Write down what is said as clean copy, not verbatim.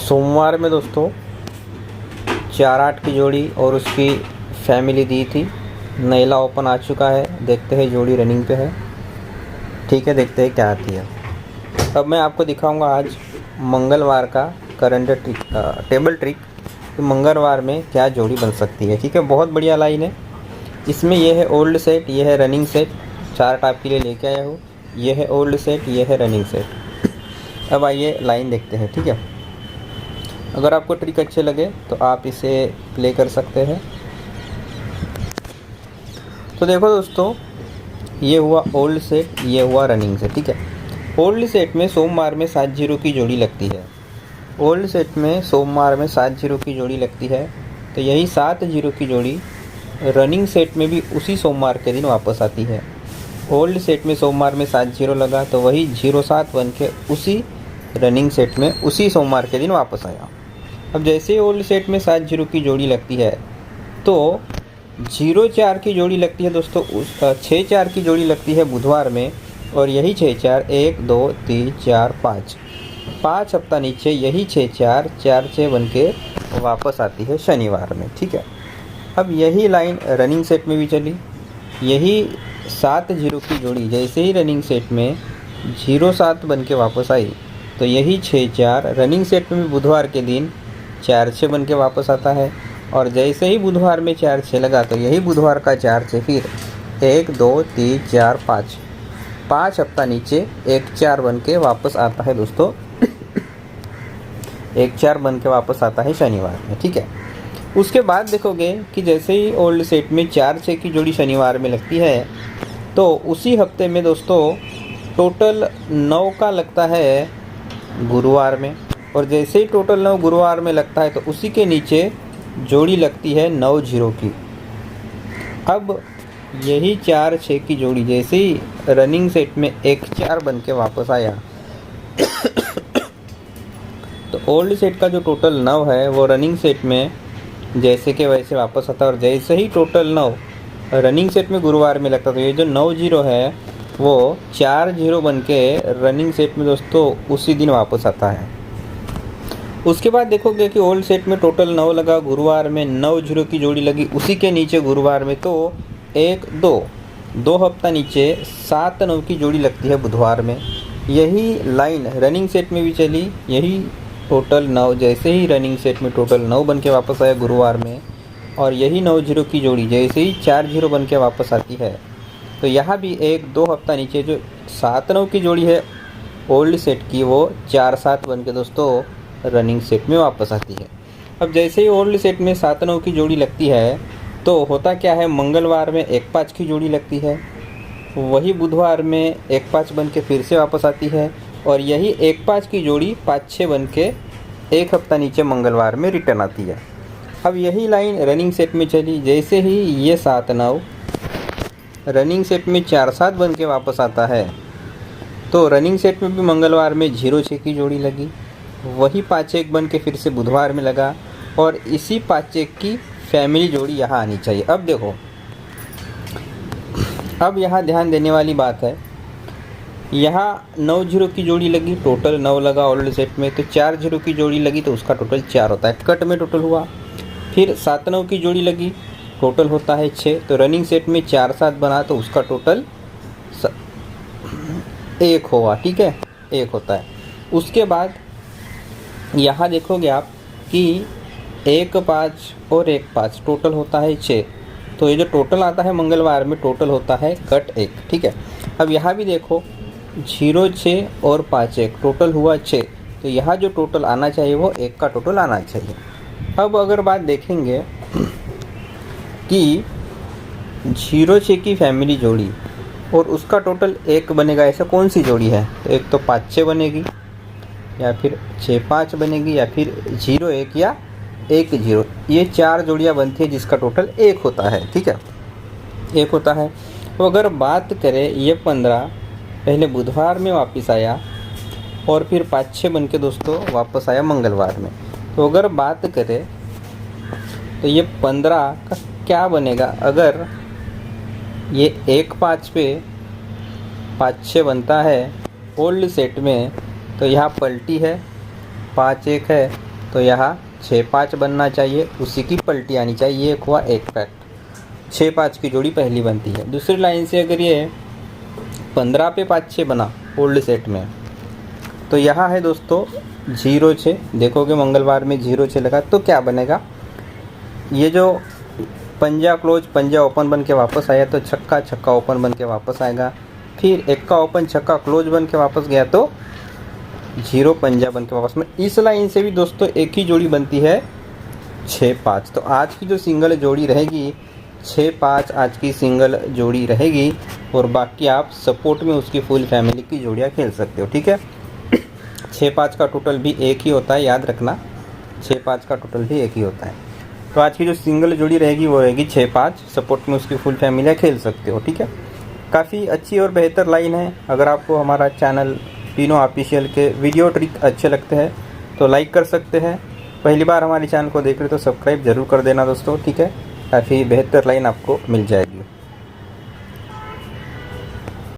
सोमवार में दोस्तों 4-8 की जोड़ी और उसकी फैमिली दी थी। नैला ओपन आ चुका है, देखते हैं जोड़ी रनिंग पे है। ठीक है, देखते हैं क्या आती है। अब मैं आपको दिखाऊंगा आज मंगलवार का करंट ट्रिक, टेबल ट्रिक कि मंगलवार में क्या जोड़ी बन सकती है। ठीक है, बहुत बढ़िया लाइन है। इसमें यह है ओल्ड सेट, यह है रनिंग सेट। चार्ट आपके लिए लेके आया हूँ। यह है ओल्ड सेट, यह है रनिंग सेट। अब आइए लाइन देखते हैं। ठीक है, अगर आपको ट्रिक अच्छे लगे तो आप इसे प्ले कर सकते हैं। तो देखो दोस्तों, ये हुआ ओल्ड सेट, ये हुआ रनिंग सेट। ठीक है, ओल्ड सेट में सोमवार में 7 जीरो की जोड़ी लगती है। ओल्ड सेट में सोमवार में 7 जीरो की जोड़ी लगती है, तो यही 7 जीरो की जोड़ी रनिंग सेट में भी उसी सोमवार के दिन वापस आती है। ओल्ड सेट में सोमवार में 7 जीरो लगा तो वही 07 बन के उसी रनिंग सेट में उसी सोमवार के दिन वापस आया। अब जैसे ही ओल्ड सेट में 7 जीरो की जोड़ी लगती है तो 04 की जोड़ी लगती है दोस्तों, उस 64 की जोड़ी लगती है बुधवार में, और यही 64 1 2 3 4 5 हफ्ता नीचे यही 64 4 बन के वापस आती है शनिवार में। ठीक है, अब यही लाइन रनिंग सेट में भी चली। यही 7 जीरो की जोड़ी जैसे ही रनिंग सेट में 07 बन के वापस आई तो यही 64 रनिंग सेट में भी बुधवार के दिन 4 बन के वापस आता है, और जैसे ही बुधवार में 4 लगा तो यही बुधवार का 4 फिर 1 2 3 4 5 हफ्ता नीचे 14 बन के वापस आता है दोस्तों। 14 बन के वापस आता है शनिवार में। ठीक है, उसके बाद देखोगे कि जैसे ही ओल्ड सेट में 4-6 की जोड़ी शनिवार में लगती है तो उसी हफ्ते में दोस्तों टोटल 9 का लगता है गुरुवार में, और जैसे ही टोटल 9 गुरुवार में लगता है तो उसी के नीचे जोड़ी लगती है 9 जीरो की। अब यही 4-6 की जोड़ी जैसे ही रनिंग सेट में 1-4 बन के वापस आया तो ओल्ड सेट का जो टोटल 9 है वो रनिंग सेट में जैसे के वैसे वापस आता है, और जैसे ही टोटल 9 रनिंग सेट में गुरुवार में लगता है तो ये जो 9 जीरो है वो 4 जीरो बन के रनिंग सेट में दोस्तों उसी दिन वापस आता है। उसके बाद देखोगे कि ओल्ड सेट में टोटल 9 लगा, गुरुवार में 9 जीरो की जोड़ी लगी उसी के नीचे गुरुवार में, तो 1 2 हफ्ता नीचे 7-9 की जोड़ी लगती है बुधवार में। यही लाइन रनिंग सेट में भी चली। यही टोटल 9 जैसे ही रनिंग सेट में टोटल 9 बन के वापस आया गुरुवार में, और यही 9 जीरो की जोड़ी जैसे ही 4 जीरो बन के वापस आती है तो यहाँ भी 1-2 हफ्ता नीचे जो 7-9 की जोड़ी है ओल्ड सेट की वो 4-7 बन के दोस्तों रनिंग सेट में वापस आती है। अब जैसे ही ओल्ड सेट में 7-9 की जोड़ी लगती है तो होता क्या है, मंगलवार में 1-5 की जोड़ी लगती है, वही बुधवार में 1-5 बन के फिर से वापस आती है, और यही 1-5 की जोड़ी 5-6 बन के 1 हफ्ता नीचे मंगलवार में रिटर्न आती है। अब यही लाइन रनिंग सेट में चली। जैसे ही ये 7-9 रनिंग सेट में 4-7 बन के वापस आता है तो रनिंग सेट में भी मंगलवार में 0-6 की जोड़ी लगी, वही 5-1 बन के फिर से बुधवार में लगा, और इसी 5-1 की फैमिली जोड़ी यहाँ आनी चाहिए। अब देखो, अब यहाँ ध्यान देने वाली बात है, यहाँ 9 जीरो की जोड़ी लगी, टोटल 9 लगा ओल्ड सेट में, तो 4 जीरो की जोड़ी लगी तो उसका टोटल 4 होता है, कट में टोटल हुआ। फिर 7-9 की जोड़ी लगी, टोटल होता है 6, तो रनिंग सेट में 4-7 बना तो उसका टोटल 1 होगा। ठीक है, 1 होता है। उसके बाद यहाँ देखोगे आप कि 1-5 और 1-5 टोटल होता है 6, तो ये जो टोटल आता है मंगलवार में टोटल होता है कट 1। ठीक है, अब यहाँ भी देखो 0-6 और 5-1 टोटल हुआ 6, तो यहाँ जो टोटल आना चाहिए वो 1 का टोटल आना चाहिए। अब अगर बात देखेंगे कि 0-6 की फैमिली जोड़ी और उसका टोटल 1 बनेगा, ऐसा कौन सी जोड़ी है, तो एक तो 5-6 बनेगी, या फिर 6-5 बनेगी, या फिर 0-1 या 1-0, ये 4 जोड़ियाँ बनती है जिसका टोटल 1 होता है। ठीक है, 1 होता है। तो अगर बात करें ये 15 पहले बुधवार में वापस आया और फिर 5-6 बन के दोस्तों वापस आया मंगलवार में, तो अगर बात करें तो ये 15 का क्या बनेगा, अगर ये 1-5 पे 5-6 बनता है ओल्ड सेट में तो यहाँ पलटी है, 5-1 है, तो यहाँ 6-5 बनना चाहिए, उसी की पलटी आनी चाहिए। एक हुआ एक फैक्ट, 6-5 की जोड़ी पहली बनती है। दूसरी लाइन से अगर ये 15 पे 5-6 बना ओल्ड सेट में, तो यहाँ है दोस्तों 0-6। देखोगे मंगलवार में 0-6 लगा तो क्या बनेगा, ये जो पंजा क्लोज पंजा ओपन बन के वापस आया तो छक्का छक्का ओपन बन के वापस आएगा, फिर एक्का ओपन छक्का क्लोज बन के वापस गया तो 0 पंजा बन के वापस में। इस लाइन से भी दोस्तों एक ही जोड़ी बनती है 6-5। तो आज की जो सिंगल जोड़ी रहेगी 6-5 आज की सिंगल जोड़ी रहेगी, और बाकी आप सपोर्ट में उसकी फुल फैमिली की जोड़ियाँ खेल सकते हो। ठीक है, 6-5 का टोटल भी एक ही होता है, याद रखना 6-5 का टोटल भी एक ही होता है। तो आज की जो सिंगल जोड़ी रहेगी वो रहेगी 6-5, सपोर्ट में उसकी फुल फैमिली खेल सकते हो। ठीक है, काफ़ी अच्छी और बेहतर लाइन है। अगर आपको हमारा चैनल टीनो ऑफिशियल के वीडियो ट्रिक अच्छे लगते हैं तो लाइक कर सकते हैं। पहली बार हमारे चैनल को देख रहे हो तो सब्सक्राइब जरूर कर देना दोस्तों। ठीक है, काफ़ी बेहतर लाइन आपको मिल जाएगी।